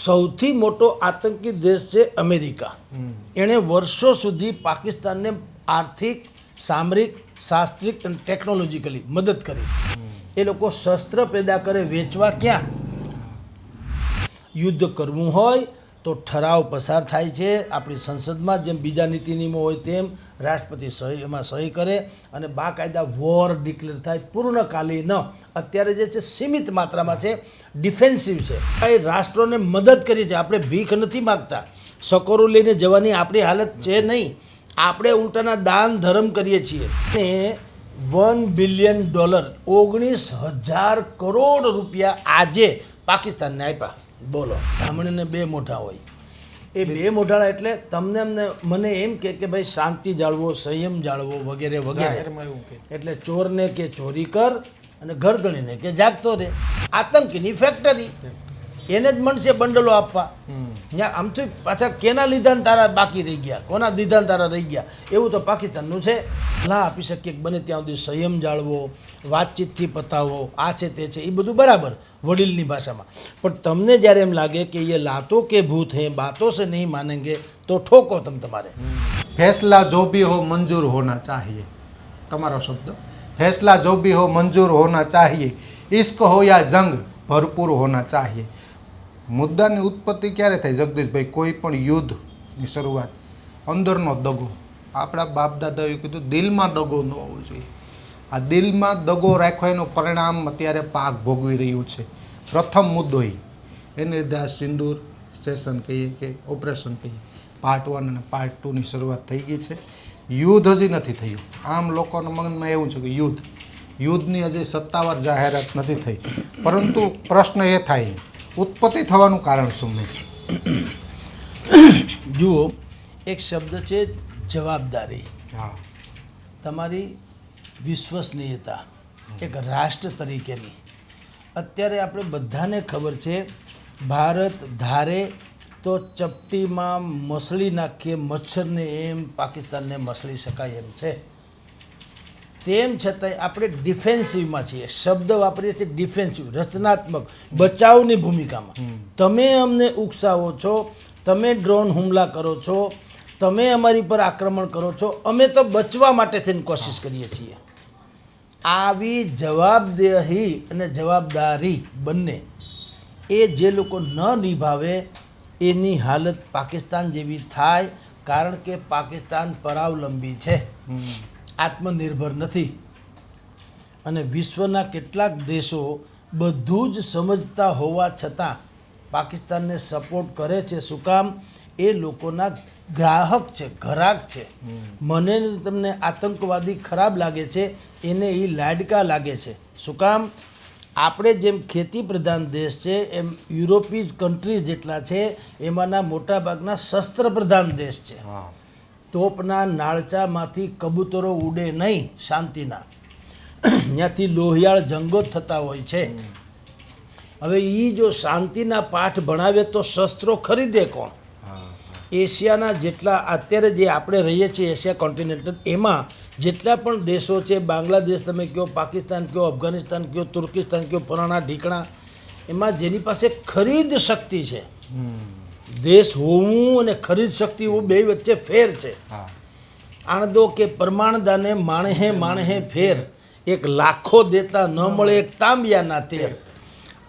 સૌથી મોટો આતંકી દેશ છે અમેરિકા. એણે વર્ષો સુધી પાકિસ્તાનને આર્થિક, સામરિક, શાસ્ત્રીક અને ટેકનોલોજીકલી મદદ કરી. એ લોકો શસ્ત્ર પેદા કરે, વેચવા ક્યાં? યુદ્ધ કરવું હોય તો ઠરાવ પસાર થાય છે આપણી સંસદમાં, જેમ બીજા નીતિ નિયમો હોય તેમ રાષ્ટ્રપતિ એમાં સહી કરે અને બાકાયદા વોર ડિક્લેર થાય, પૂર્ણકાલીન. અત્યારે જે છે સીમિત માત્રામાં છે, ડિફેન્સિવ છે. એ રાષ્ટ્રોને મદદ કરી છે. આપણે ભીખ નથી માગતા, સકોરો લઈને જવાની આપણી હાલત છે નહીં. આપણે ઉલટાના દાન ધર્મ કરીએ છીએ. $1 બિલિયન 19,000 કરોડ રૂપિયા આજે પાકિસ્તાનને આપ્યા. બોલો, બ્રાહ્મણને 2 મોઢા હોય. એ 2 મોઢાળા એટલે તમને મને એમ કે ભાઈ શાંતિ જાળવો, સંયમ જાળવો વગેરે વગેરે. એટલે ચોરને કે ચોરી કર અને ગરદણીને કે જાગતો રહે. આતંકીની ફેક્ટરી, એને જ મળશે બંડલો આપવા. આમ તો પાછા કેના લીધા તારા બાકી રહી ગયા, કોના દીધા તારા રહી ગયા, એવું તો પાકિસ્તાનનું છે. સલાહ આપી શકીએ કે બને ત્યાં સુધી સંયમ જાળવો, વાતચીતથી પતાવો, આ છે તે છે, એ બધું બરાબર વડીલની ભાષામાં. પણ તમને જ્યારે એમ લાગે કે એ લાતો કે ભૂત હે, બાતો સે નહીં માનેંગે, તો ઠોકો તમારે. फैसला जो भी हो मंजूर होना चाहिए. તમારો શબ્દ, फैसला जो भी हो मंजूर होना चाहिए. इश्क हो या जंग भरपूर होना चाहिए. મુદ્દાની ઉત્પત્તિ ક્યારે થઈ જગદીશભાઈ? કોઈ પણ યુદ્ધની શરૂઆત અંદરનો દગો. આપણા બાપ દાદાએ કીધું દિલમાં દગો ન હોવો જોઈએ. આ દિલમાં દગો રાખવા એનું પરિણામ અત્યારે પાક ભોગવી રહ્યું છે. પ્રથમ મુદ્દો એને લીધે આ સિંદૂર સેશન કહીએ કે ઓપરેશન કહીએ, પાર્ટ 1 અને પાર્ટ 2ની શરૂઆત થઈ ગઈ છે. યુદ્ધ હજી નથી થયું. આમ લોકોના મનમાં એવું છે કે યુદ્ધની હજી સત્તાવાર જાહેરાત નથી થઈ. પરંતુ પ્રશ્ન એ થાય, ઉત્પત્તિ થવાનું કારણ શું નહીં? જુઓ, એક શબ્દ છે જવાબદારી. હા, તમારી વિશ્વસનીયતા એક રાષ્ટ્ર તરીકેની. અત્યારે આપણે બધાને ખબર છે, ભારત ધારે તો ચપટીમાં મસળી નાખીએ મચ્છરને, એમ પાકિસ્તાનને મસળી શકાય એમ છે. તેમ છતાંય આપણે ડિફેન્સિવમાં છીએ. શબ્દ વાપરીએ છીએ ડિફેન્સિવ, રચનાત્મક, બચાવની ભૂમિકામાં. તમે અમને ઉકસાવો છો, તમે ડ્રોન હુમલા કરો છો, તમે અમારી પર આક્રમણ કરો છો, અમે તો બચવા માટે થઈને કોશિશ કરીએ છીએ. આવી જવાબદેહી અને જવાબદારી બંને એ જે લોકો ન નિભાવે એની હાલત પાકિસ્તાન જેવી થાય. કારણ કે પાકિસ્તાન પરાવલંબી છે, આત્મનિર્ભર નથી. અને વિશ્વના કેટલાક દેશો બધું જ સમજતા હોવા છતાં પાકિસ્તાનને સપોર્ટ કરે છે. શું કામ? એ લોકોના ગ્રાહક છે, ઘરાક છે. મને તમને આતંકવાદી ખરાબ લાગે છે, એને એ લાડકા લાગે છે. શું કામ? આપણે જેમ ખેતી પ્રધાન દેશ છે, એમ યુરોપીઝ કન્ટ્રી જેટલા છે એમાંના મોટાભાગના શસ્ત્ર પ્રધાન દેશ છે. તોપના નાળચામાંથી કબૂતરો ઉડે નહીં શાંતિના, ત્યાંથી લોહિયાળ જંગો થતા હોય છે. હવે એ જો શાંતિના પાઠ ભણાવે તો શસ્ત્રો ખરીદે કોણ? એશિયાના જેટલા અત્યારે જે આપણે રહીએ છીએ એશિયા કોન્ટિનેન્ટલ, એમાં જેટલા પણ દેશો છે, બાંગ્લાદેશ તમે કહો, પાકિસ્તાન કહો, અફઘાનિસ્તાન કહો, તુર્કિસ્તાન કહો, ફલાણા ઢીકણા, એમાં જેની પાસે ખરીદ શક્તિ છે, દેશ હોવું અને ખરીદ શક્તિ હોવું બે વચ્ચે ફેર છે. આણદો કે પરમાણદાને માણહે ફેર, એક લાખો દેતા ન મળે એક તાંબિયાના તેર.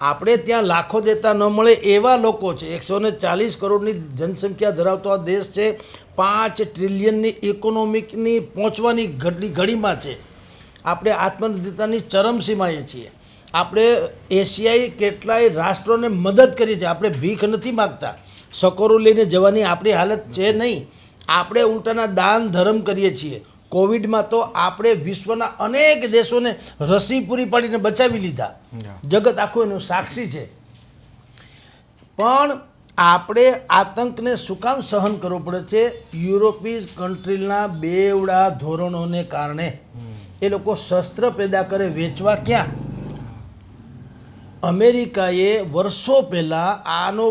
આપણે ત્યાં લાખો દેતા ન મળે એવા લોકો છે. 140 કરોડની જનસંખ્યા ધરાવતો આ દેશ છે. 5 ટ્રિલિયનની ઇકોનોમિકની પહોંચવાની ઘડીમાં છે. આપણે આત્મનિર્ભરતાની ચરમસીમાએ છીએ. આપણે એશિયાઈ કેટલાય રાષ્ટ્રોને મદદ કરી છે. આપણે ભીખ નથી માગતા, સકોરો લઈને જવાની આપણી હાલત છે નહીં. આપણે ઉલટાના દાન ધર્મ કરીએ છીએ. કોવિડમાં તો આપણે વિશ્વના અનેક દેશોને રસી પૂરી પાડીને બચાવી લીધા. જગત આખું એનું સાક્ષી છે. પણ આપણે આતંકને શું કામ સહન કરવો પડે છે? યુરોપીઝ કન્ટ્રીના બેવડા ધોરણોને કારણે. એ લોકો શસ્ત્ર પેદા કરે, વેચવા ક્યાં? અમેરિકાએ વર્ષો પહેલાં આનો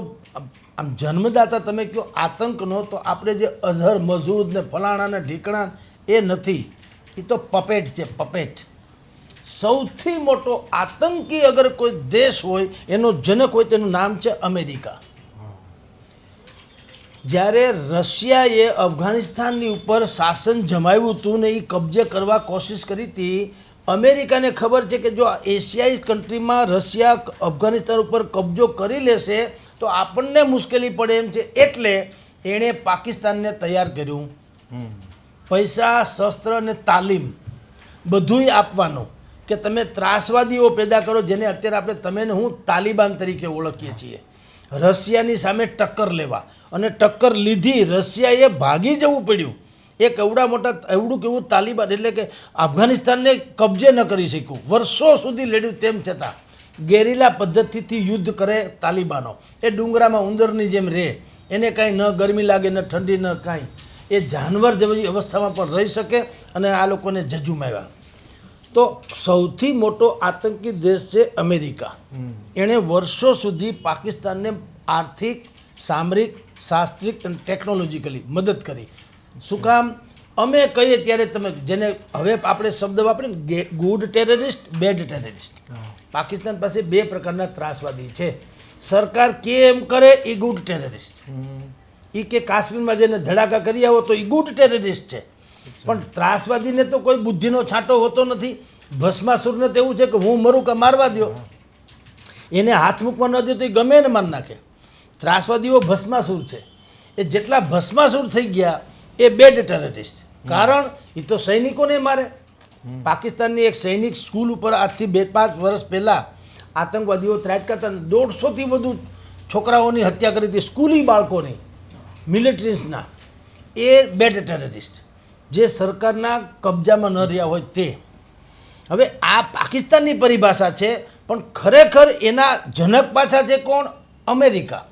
આમ જન્મદાતા તમે કહો આતંકનો, તો આપણે જે અઝહર મસૂદ ને ફલાણા ને ઢીકણા એ નથી, એ તો પપેટ છે, પપેટ. સૌથી મોટો આતંકી અગર કોઈ દેશ હોય, એનો જનક હોય, તેનું નામ છે અમેરિકા. જ્યારે રશિયાએ અફઘાનિસ્તાનની ઉપર શાસન જમાવ્યું હતું ને એ કબજે કરવા કોશિશ કરી હતી, અમેરિકાને ખબર છે કે જો એશિયાઈ કન્ટ્રીમાં રશિયા અફઘાનિસ્તાન ઉપર કબજો કરી લેશે તો આપણને મુશ્કેલી પડે એમ છે, એટલે એણે પાકિસ્તાનને તૈયાર કર્યું. પૈસા, શસ્ત્ર અને તાલીમ બધુંય આપવાનું કે તમે ત્રાસવાદીઓ પેદા કરો, જેને અત્યારે આપણે તમે ને હું તાલિબાન તરીકે ઓળખીએ છીએ. રશિયાની સામે ટક્કર લેવા, અને ટક્કર લીધી. રશિયાએ ભાગી જવું પડ્યું. એક એવડું કેવું તાલિબાન એટલે કે અફઘાનિસ્તાનને કબજે ન કરી શક્યું. વર્ષો સુધી લડ્યું, તેમ છતાં ગેરીલા પદ્ધતિથી યુદ્ધ કરે તાલિબાનો. એ ડુંગરામાં ઉંદરની જેમ રહે, એને કાંઈ ન ગરમી લાગે ન ઠંડી ન કાંઈ. એ જાનવર જેવી અવસ્થામાં પણ રહી શકે, અને આ લોકોને જજુમાવ્યા. તો સૌથી મોટો આતંકી દેશ છે અમેરિકા. એણે વર્ષો સુધી પાકિસ્તાનને આર્થિક, સામરિક, શાસ્ત્રીક અને ટેકનોલોજીકલી મદદ કરી. શું કામ? અમે કહીએ ત્યારે તમે જેને હવે આપણે શબ્દ વાપરીએ good terrorist, bad terrorist. Pakistan પાસે બે પ્રકારના ત્રાસવાદી છે. સરકાર કે એમ કરે એ ગુડ ટેરરિસ્ટ, એ કે કાશ્મીરમાં જઈને ધડાકા કરી આવો તો એ ગુડ ટેરરિસ્ટ છે. પણ ત્રાસવાદીને તો કોઈ બુદ્ધિનો છાંટો હોતો નથી. ભસ્માસુરને તો એવું છે કે હું મરું કે મારવા દો, એને હાથ મૂકવા ન દે તો એ ગમે એને મારી નાખે. ત્રાસવાદીઓ ભસ્માસુર છે. એ જેટલા ભસ્માસુર થઈ ગયા એ બેડ ટેરરિસ્ટ. કારણ એ તો સૈનિકોને મારે. પાકિસ્તાનની એક સૈનિક સ્કૂલ ઉપર આજથી 2-5 વર્ષ પહેલાં આતંકવાદીઓ ત્રાટકા હતા. 150થી વધુ છોકરાઓની હત્યા કરી હતી, સ્કૂલી બાળકોની, મિલિટરીઝના. એ બેડ ટેરરિસ્ટ, જે સરકારના કબજામાં ન રહ્યા હોય તે. હવે આ પાકિસ્તાનની પરિભાષા છે, પણ ખરેખર એના જનક પાછા છે કોણ? અમેરિકા.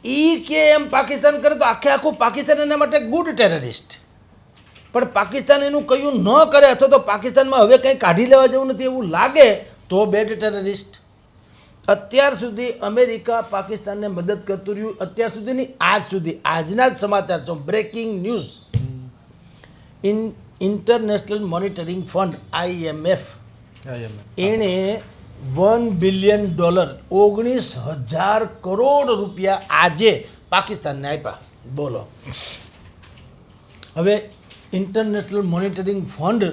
એ કે એમ પાકિસ્તાન કરે તો આખું પાકિસ્તાન એના માટે ગુડ ટેરરિસ્ટ. પણ પાકિસ્તાન એનું કયું ન કરે, અથવા તો પાકિસ્તાનમાં હવે કંઈ કાઢી લેવા જેવું નથી એવું લાગે તો બેડ ટેરરિસ્ટ. અત્યાર સુધી અમેરિકા પાકિસ્તાનને મદદ કરતું રહ્યું. અત્યાર સુધીની આજ સુધી, આજના જ સમાચાર છો, breaking news. International monitoring fund IMF એણે $1 બિલિયન 19,000 કરોડ રૂપિયા આજે પાકિસ્તાનને આપ્યા. બોલો. હવે ઇન્ટરનેશનલ મોનિટરિંગ ફંડ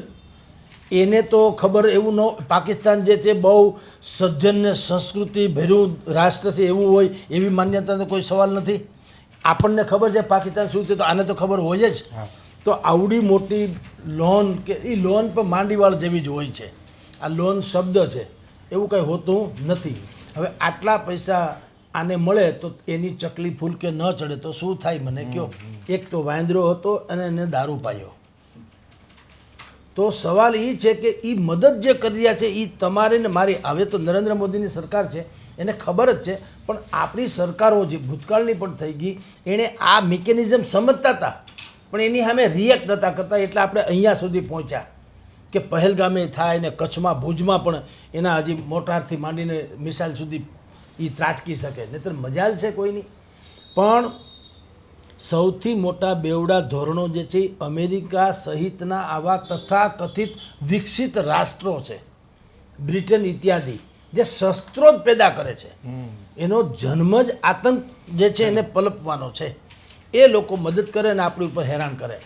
એને તો ખબર એવું ન, પાકિસ્તાન જે છે બહુ સજ્જન ને સંસ્કૃતિ ભર્યું રાષ્ટ્ર છે એવું હોય એવી માન્યતાનો કોઈ સવાલ નથી. આપણને ખબર છે પાકિસ્તાન શું છે, તો આને તો ખબર હોય જ. તો આવડી મોટી લોન કે એ લોન પણ માંડીવાળ જેવી જ હોય છે. આ લોન શબ્દ છે, એવું કંઈ હોતું નથી. હવે આટલા પૈસા આને મળે તો એની ચકલી ફૂલ કે ન ચડે તો શું થાય મને કહો? એક તો વાંદરો હતો અને એને દારૂ પાયો. તો સવાલ એ છે કે એ મદદ જે કરી રહ્યા છે એ તમારે ને મારી, હવે તો નરેન્દ્ર મોદીની સરકાર છે એને ખબર જ છે, પણ આપણી સરકારો જે ભૂતકાળની પણ થઈ ગઈ, એણે આ મિકેનિઝમ સમજતા હતા પણ એની સામે રિએક્ટ નહોતા કરતા. એટલે આપણે અહીંયા સુધી પહોંચ્યા કે પહેલગામે થાય ને કચ્છમાં, ભુજમાં પણ એના હજી મોટારથી માંડીને મિસાઇલ સુધી એ ત્રાટકી શકે. નહીંતર મજાલ છે કોઈની. પણ સૌથી મોટા બેવડા ધોરણો જે છે એ અમેરિકા સહિતના આવા તથાકથિત વિકસિત રાષ્ટ્રો છે, બ્રિટન ઇત્યાદિ, જે શસ્ત્રો જ પેદા કરે છે. એનો જન્મ જ આતંક જે છે એને પલપવાનો છે. એ લોકો મદદ કરે ને આપણી ઉપર હેરાન કરે.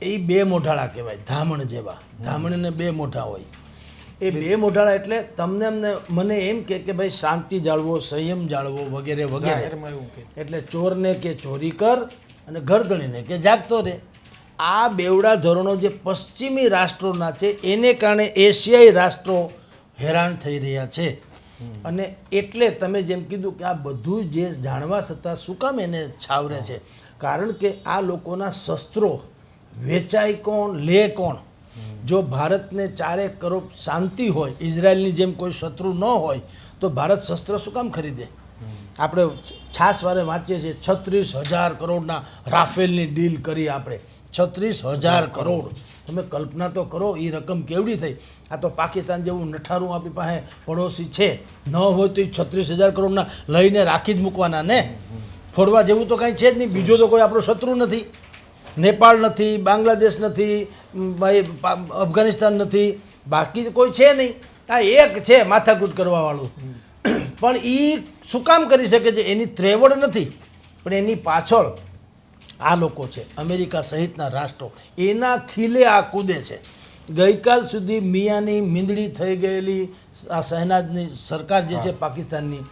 એ બે મોઢાળા કહેવાય, ધામણ જેવા. ધામણને બે મોઢા હોય. એ બે મોઢાળા એટલે તમને મને એમ કે ભાઈ શાંતિ જાળવો, સંયમ જાળવો વગેરે વગેરે. એટલે ચોરને કે ચોરી કર અને ગરદણીને કે જાગતો રહે. આ બેવડા ધોરણો જે પશ્ચિમી રાષ્ટ્રોના છે એને કારણે એશિયાઈ રાષ્ટ્રો હેરાન થઈ રહ્યા છે. અને એટલે તમે જેમ કીધું કે આ બધું જે જાણવા છતાં શું કામ એને છાવરે છે? કારણ કે આ લોકોના શસ્ત્રો વેચાય કોણ, લે કોણ? જો ભારતને 4 કરોડ શાંતિ હોય, ઇઝરાયલની જેમ કોઈ શત્રુ ન હોય, તો ભારત શસ્ત્ર શું કામ ખરીદે? આપણે છાસવારે વાંચીએ છીએ 36,000 કરોડના રાફેલની ડીલ કરી આપણે. 36,000 કરોડ. તમે કલ્પના તો કરો એ રકમ કેવડી થઈ. આ તો પાકિસ્તાન જેવું નઠારું આપણી પાસે પડોશી છે, ન હોય તો એ 36,000 કરોડના લઈને રાખી જ મૂકવાના ને. ફોડવા જેવું તો કાંઈ છે જ નહીં. બીજો તો કોઈ આપણો શત્રુ નથી. નેપાળ નથી, બાંગ્લાદેશ નથી, ભાઈ અફઘાનિસ્તાન નથી, બાકી કોઈ છે નહીં. આ એક છે માથાકૂટ કરવાવાળું. પણ એ શું કામ કરી શકે છે? એની ત્રેવડ નથી. પણ એની પાછળ આ લોકો છે, અમેરિકા સહિતના રાષ્ટ્રો એના ખીલે આ કૂદે છે. ગઈકાલ સુધી મિયાની મીંદડી થઈ ગયેલી આ શહેનાજની સરકાર જે છે પાકિસ્તાનની,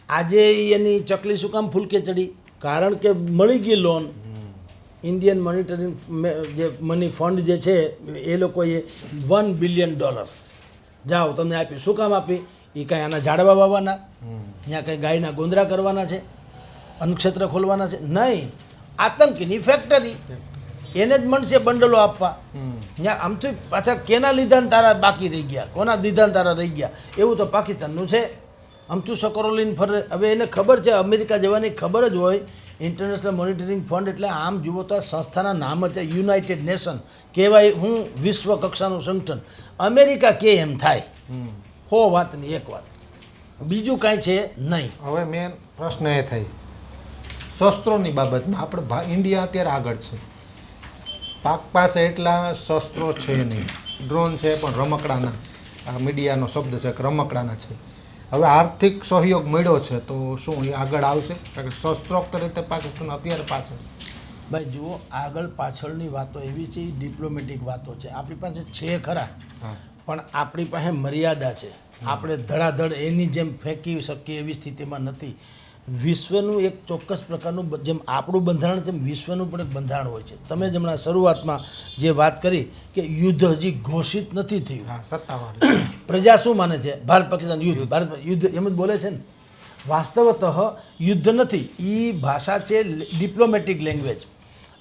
આજે એની ચકલી શું કામ ફૂલકે ચડી? કારણ કે મળી ગઈ લોન. ઇન્ડિયન મોનિટરિંગ જે મની ફંડ જે છે એ લોકોએ $1 બિલિયન જાઓ તમને આપી. શું કામ આપી? એ કાંઈ આના ઝાડવા વાવવાના, ત્યાં કંઈ ગાયના ગોંદરા કરવાના છે, અન્નક્ષેત્ર ખોલવાના છે? નહીં, આતંકીની ફેક્ટરી. એને જ મળશે બંડલો આપવા. ત્યાં આમથી પાછા કેના લીધા તારા બાકી રહી ગયા, કોના દીધા તારા રહી ગયા, એવું તો પાકિસ્તાનનું છે. આમતું સકરો લઈને ફરે. હવે એને ખબર છે, અમેરિકા જવાની ખબર જ હોય. ઇન્ટરનેશનલ મોનિટરિંગ ફંડ એટલે આમ જુઓ તો આ સંસ્થાના નામ જ છે યુનાઇટેડ નેશન કહેવાય. હું વિશ્વ કક્ષાનું સંગઠન. અમેરિકા કે એમ થાય. હો વાતની એક વાત, બીજું કાંઈ છે નહીં. હવે મેન પ્રશ્ન એ થાય શસ્ત્રોની બાબતમાં. આપણે ઇન્ડિયા અત્યારે આગળ છે, પાક પાસે એટલા શસ્ત્રો છે નહીં. ડ્રોન છે પણ રમકડાના, આ મીડિયાનો શબ્દ છે કે રમકડાના છે. હવે આર્થિક સહયોગ મળ્યો છે તો શું એ આગળ આવશે? કારણ કે શસ્ત્રોક્ત રીતે પાકિસ્તાન અત્યારે પાછળ. ભાઈ જુઓ, આગળ પાછળની વાતો એવી છે, એ ડિપ્લોમેટિક વાતો છે. આપણી પાસે છે ખરા, પણ આપણી પાસે મર્યાદા છે. આપણે ધડાધડ એની જેમ ફેંકી શકીએ એવી સ્થિતિમાં નથી. વિશ્વનું એક ચોક્કસ પ્રકારનું, જેમ આપણું બંધારણ તેમ વિશ્વનું પણ એક બંધારણ હોય છે. તમે જ હમણાં શરૂઆતમાં જે વાત કરી કે યુદ્ધ હજી ઘોષિત નથી થયું. સત્તાવાર પ્રજા શું માને છે? ભારત પાકિસ્તાન યુદ્ધ, ભારત યુદ્ધ એમ જ બોલે છે ને. વાસ્તવતઃ યુદ્ધ નથી, એ ભાષા છે ડિપ્લોમેટિક લેંગ્વેજ.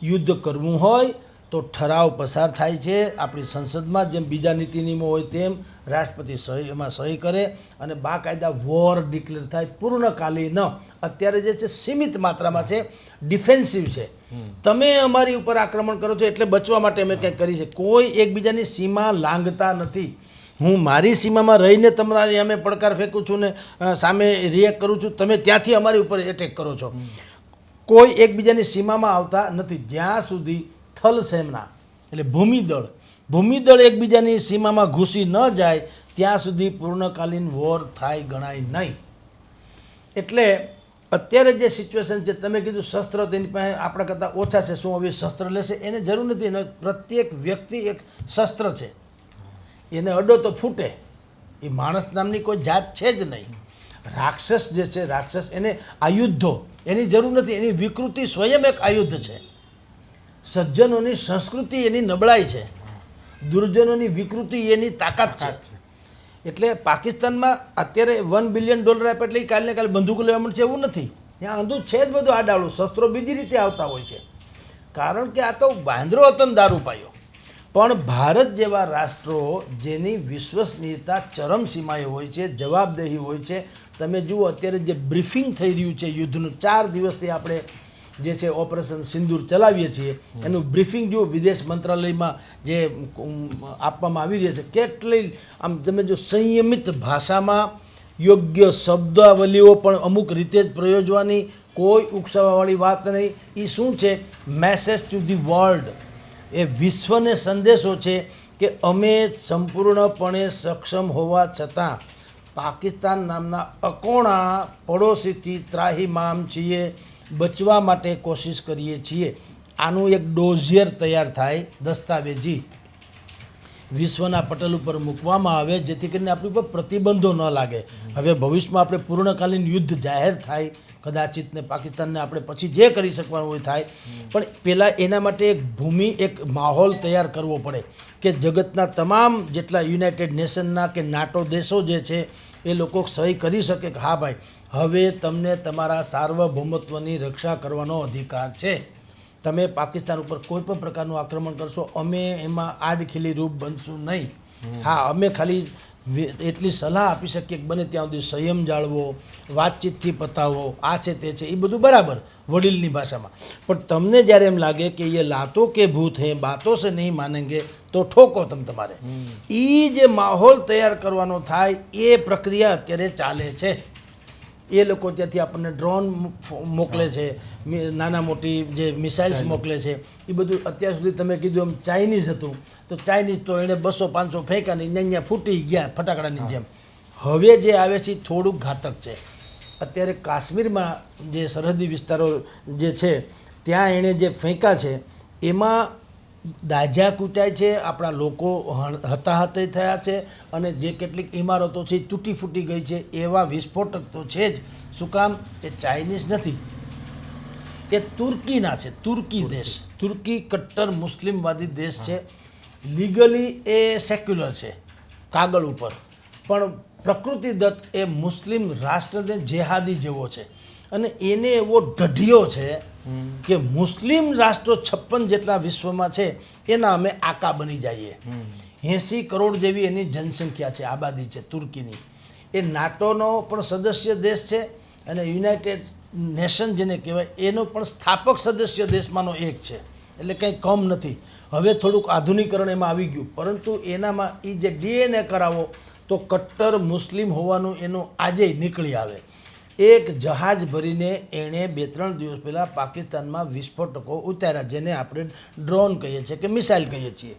યુદ્ધ કરવું હોય તો ઠરાવ પસાર થાય છે આપણી સંસદમાં, જેમ બીજા નીતિ નિયમો હોય તેમ રાષ્ટ્રપતિ એમાં સહી કરે અને બાકાયદા વોર ડિક્લેર થાય. પૂર્ણકાલીન અત્યારે જે છે સીમિત માત્રામાં છે, ડિફેન્સિવ છે. તમે અમારી ઉપર આક્રમણ કરો છો એટલે બચવા માટે અમે કંઈક કરી છે. કોઈ એકબીજાની સીમા લાંઘતા નથી. હું મારી સીમામાં રહીને તમારી અમે પડકાર ફેંકું છું ને સામે રિએક્ટ કરું છું, તમે ત્યાંથી અમારી ઉપર એટેક કરો છો. કોઈ એકબીજાની સીમામાં આવતા નથી. જ્યાં સુધી થલ સેના એટલે ભૂમિદળ એકબીજાની સીમામાં ઘૂસી ન જાય ત્યાં સુધી પૂર્ણકાલીન વોર થાય ગણાય નહીં. એટલે અત્યારે જે સિચ્યુએશન છે, તમે કીધું શસ્ત્ર તેની પાસે આપણા કરતાં ઓછા છે, શું હવે શસ્ત્ર લેશે? એને જરૂર નથી. એને પ્રત્યેક વ્યક્તિ એક શસ્ત્ર છે, એને અડો તો ફૂટે. એ માણસ નામની કોઈ જાત છે જ નહીં. રાક્ષસ જે છે, રાક્ષસ એને આયુધો એની જરૂર નથી. એની વિકૃતિ સ્વયં એક આયુધ છે. સજ્જનોની સંસ્કૃતિ એની નબળાઈ છે, દુર્જનોની વિકૃતિ એની તાકાત છે. એટલે પાકિસ્તાનમાં અત્યારે $1 બિલિયન આપે એટલે કાલને કાલે બંદૂકો લેવા મળશે એવું નથી. ત્યાં આંધું છે જ બધું આડાળું. શસ્ત્રો બીજી રીતે આવતા હોય છે. કારણ કે આ તો બાંદરો હતો ને દારૂ પાયો. પણ ભારત જેવા રાષ્ટ્રો જેની વિશ્વસનીયતા ચરમસીમાએ હોય છે, જવાબદેહી હોય છે. તમે જુઓ અત્યારે જે બ્રીફિંગ થઈ રહ્યું છે યુદ્ધનું, 4 દિવસથી આપણે જે છે ઓપરેશન સિંદૂર ચલાવીએ છીએ એનું બ્રીફિંગ જુઓ વિદેશ મંત્રાલયમાં જે આપવામાં આવી રહી છે. કેટલી આમ તમે જો સંયમિત ભાષામાં યોગ્ય શબ્દાવલીઓ પણ અમુક રીતે જ પ્રયોજવાની, કોઈ ઉકસાવાવાળી વાત નહીં. એ શું છે? Message to the world. એ વિશ્વને સંદેશો છે કે અમે સંપૂર્ણપણે સક્ષમ હોવા છતાં પાકિસ્તાન નામના અકોણા પડોશીથી ત્રાહિમામ છીએ, બચવા માટે કોશિશ કરીએ છીએ. આનું એક ડોઝિયર તૈયાર થાય, દસ્તાવેજી વિશ્વના પટલ ઉપર મૂકવામાં આવે, જેથી કરીને આપણી ઉપર પ્રતિબંધો ન લાગે. હવે ભવિષ્યમાં આપણે પૂર્ણકાલીન યુદ્ધ જાહેર થાય કદાચિત ને પાકિસ્તાનને આપણે પછી જે કરી શકવાનું હોય થાય, પણ પહેલાં એના માટે એક ભૂમિ, એક માહોલ તૈયાર કરવો પડે કે જગતના તમામ જેટલા યુનાઇટેડ નેશનના કે નાટો દેશો જે છે એ લોકો સહી કરી શકે કે હા ભાઈ, હવે તમને તમારા સાર્વભૌમત્વની રક્ષા કરવાનો અધિકાર છે. તમે પાકિસ્તાન ઉપર કોઈ પણ પ્રકારનું આક્રમણ કરશો, અમે એમાં આડખીલી રૂપ બનશું નહીં. હા, અમે ખાલી એટલી સલાહ આપી શકીએ કે બને ત્યાં સુધી સંયમ જાળવો, વાતચીતથી પતાવો, આ છે તે છે, એ બધું બરાબર વડીલની ભાષામાં. પણ તમને જ્યારે એમ લાગે કે એ લાતો કે ભૂત હે, બાતો સે નહીં માનેંગે, તો ઠોકો તમારે. એ જે માહોલ તૈયાર કરવાનો થાય એ પ્રક્રિયા અત્યારે ચાલે છે. એ લોકો ત્યાંથી આપણને ડ્રોન મોકલે છે, નાના મોટી જે મિસાઇલ્સ મોકલે છે. એ બધું અત્યાર સુધી તમે કીધું એમ ચાઇનીઝ હતું, તો ચાઇનીઝ તો એણે 200-500 ફેંક્યા ને અહીંયા ફૂટી ગયા ફટાકડાની જેમ. હવે જે આવે છે એ થોડુંક ઘાતક છે. અત્યારે કાશ્મીરમાં જે સરહદી વિસ્તારો જે છે ત્યાં એણે જે ફેંકા છે એમાં દાઝ્યા કૂટાય છે, આપણા લોકો હતાહત થયા છે અને જે કેટલીક ઇમારતો છે એ તૂટી ફૂટી ગઈ છે. એવા વિસ્ફોટક તો છે જ. શું કામ? એ ચાઇનીઝ નથી, એ તુર્કીના છે. તુર્કી દેશ, તુર્કી કટ્ટર મુસ્લિમવાદી દેશ છે. લીગલી એ સેક્યુલર છે કાગળ ઉપર, પણ પ્રકૃતિદત્ત એ મુસ્લિમ રાષ્ટ્રને જેહાદી જેવો છે. અને એને એવો ઢઢિયો છે કે મુસ્લિમ રાષ્ટ્રો 56 જેટલા વિશ્વમાં છે એના અમે આકા બની જઈએ. 80 કરોડ જેવી એની જનસંખ્યા છે, આબાદી છે તુર્કીની. એ નાટોનો પણ સદસ્ય દેશ છે અને યુનાઇટેડ નેશન જેને કહેવાય એનો પણ સ્થાપક સદસ્ય દેશમાંનો એક છે. એટલે કંઈ કમ નથી. હવે થોડુંક આધુનિકરણ એમાં આવી ગયું, પરંતુ એનામાં એ જે DNA કરાવો તો કટ્ટર મુસ્લિમ હોવાનું એનું આજે નીકળી આવે. એક જહાજ ભરીને એણે 2-3 દિવસ પહેલાં પાકિસ્તાનમાં વિસ્ફોટકો ઉતાર્યા, જેને આપણે ડ્રોન કહીએ છીએ કે મિસાઇલ કહીએ છીએ.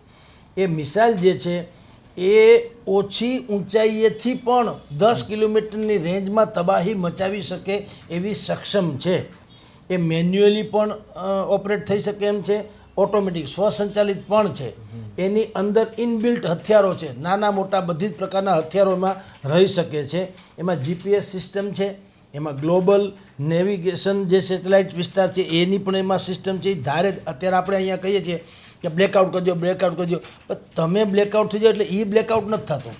એ મિસાઇલ જે છે એ ઓછી ઊંચાઈએથી પણ 10 કિલોમીટરની રેન્જમાં તબાહી મચાવી શકે એવી સક્ષમ છે. એ મેન્યુઅલી પણ ઓપરેટ થઈ શકે એમ છે, ઓટોમેટિક સ્વસંચાલિત પણ છે. એની અંદર ઇનબિલ્ટ હથિયારો છે, નાના મોટા બધી જ પ્રકારના હથિયારો એમાં રહી શકે છે. એમાં GPS સિસ્ટમ છે, એમાં ગ્લોબલ નેવિગેશન જે સેટેલાઇટ વિસ્તાર છે એની પણ એમાં સિસ્ટમ છે. ધારે અત્યારે આપણે અહીંયા કહીએ છીએ કે બ્લેકઆઉટ કરજો, બ્લેકઆઉટ કરજો, પણ તમે બ્લેકઆઉટ થઈ જાઓ એટલે એ બ્લેકઆઉટ નથી થતું.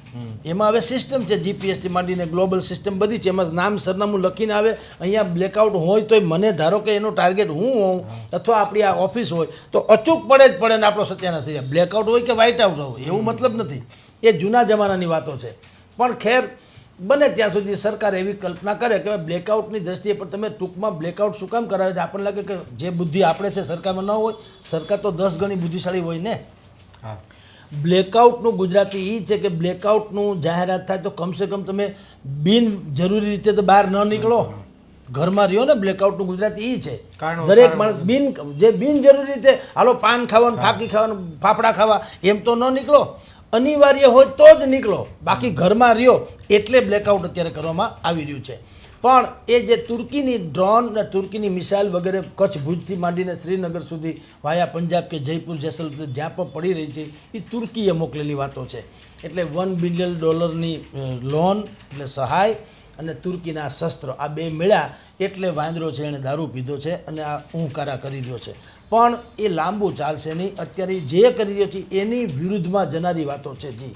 એમાં હવે સિસ્ટમ છે, GPSથી માંડીને ગ્લોબલ સિસ્ટમ બધી છે. એમાં નામ સરનામું લખીને આવે. અહીંયા બ્લેકઆઉટ હોય તોય મને ધારો કે એનો ટાર્ગેટ હું હોઉં અથવા આપણી આ ઓફિસ હોય તો અચૂક પડે જ પડે ને આપણો સત્યાનાશ થઈ જાય. બ્લેકઆઉટ હોય કે વ્હાઇટ આઉટ હોય એવું મતલબ નથી. એ જૂના જમાનાની વાતો છે. પણ ખેર, બને ત્યાં સુધી સરકાર એવી કલ્પના કરે કે બ્લેકઆઉટની દ્રષ્ટિએ પણ તમે ટૂંકમાં બ્લેકઆઉટ શું કામ કરાવે છે? આપણને લાગે કે જે બુદ્ધિ આપણે છે સરકારમાં ન હોય. સરકાર તો 10 ગણી બુદ્ધિશાળી હોય ને. હા, બ્લેકઆઉટનું ગુજરાતી એ છે કે બ્લેકઆઉટનું જાહેરાત થાય તો કમસે કમ તમે બિન જરૂરી રીતે તો બહાર ન નીકળો, ઘરમાં રહ્યો ને. બ્લેકઆઉટનું ગુજરાતી એ છે. દરેક માણસ બિનજરૂરી રીતે હાલો પાન ખાવાનું, ફાકી ખાવાનું, ફાફડા ખાવા એમ તો ન નીકળો. અનિવાર્ય હોય તો જ નીકળો, બાકી ઘરમાં રહ્યો. એટલે બ્લેકઆઉટ અત્યારે કરવામાં આવી રહ્યું છે. પણ એ જે તુર્કીની ડ્રોન અને તુર્કીની મિસાઇલ વગેરે કચ્છ ભુજથી માંડીને શ્રીનગર સુધી વાયા પંજાબ કે જયપુર જેસલમેર જ્યાં પણ પડી રહી છે એ તુર્કીએ મોકલેલી વાતો છે. એટલે $1 બિલિયન લોન એટલે સહાય અને તુર્કીના શસ્ત્રો આ બે મળ્યા એટલે વાંદરો છે એણે દારૂ પીધો છે અને આ ઊંકારા કરી રહ્યો છે. પણ એ લાંબુ ચાલશે નહીં. અત્યારે જે કરી રહ્યો છે એની વિરુદ્ધમાં જનારી વાતો છે. જી